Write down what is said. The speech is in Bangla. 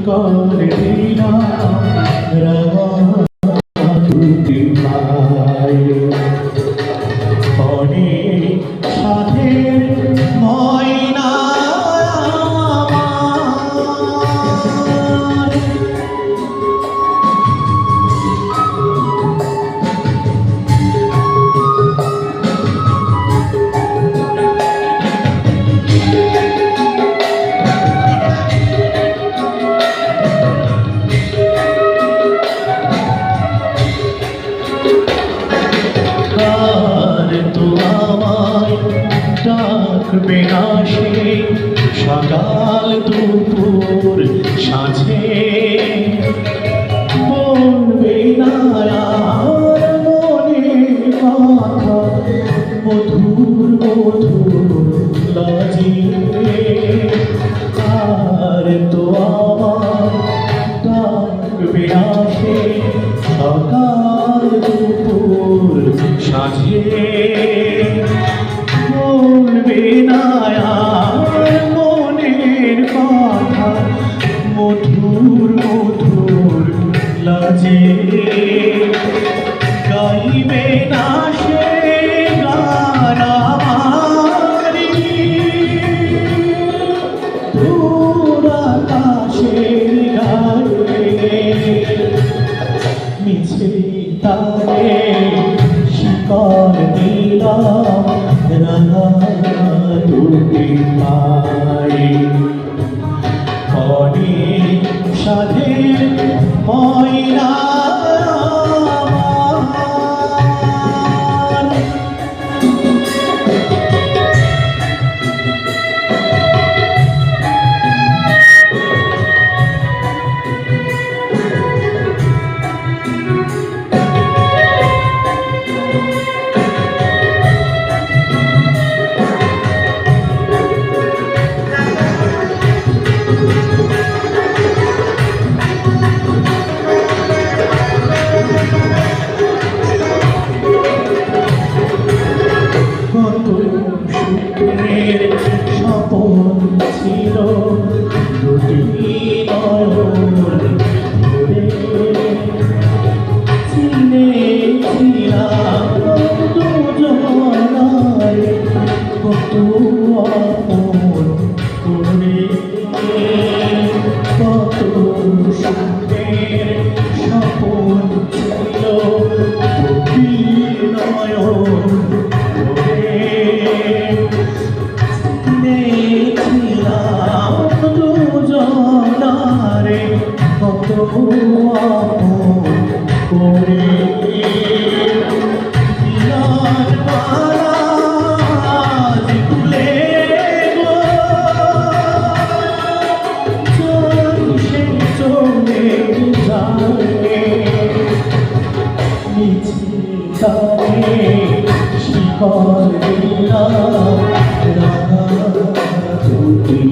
শিকল দিলাম রাঙা দুটি পায়ে অনেক সাধের ময়না ডাকবে না সে সকাল দুপুর সাঁঝে বলবে না আর মনে কথা মধুর মধুর লাজিয়ে আর তো আমার ডাকবে না সে সকাল দুপুর সাঁঝে বলবে না আর মনের কথা মধুর মধুর লাজে গাইবে না সে গান আমারি দূর আকাশের গায়ে মিছে তারে শিকল দিলাম রাঙা দুটি পায়ে অনেক সাধের ময়না স্বপন ছিল দুটি নয়ন ধরে চিনেছিলাম দুজনায় কত আপন করে কত সুখের স্বপন ছিল দুটি নয়ন কত আপন করে দিলার মালা তুলে সে চলে যায় মিছে তারে শিকল দিলাম রাঙা দুটি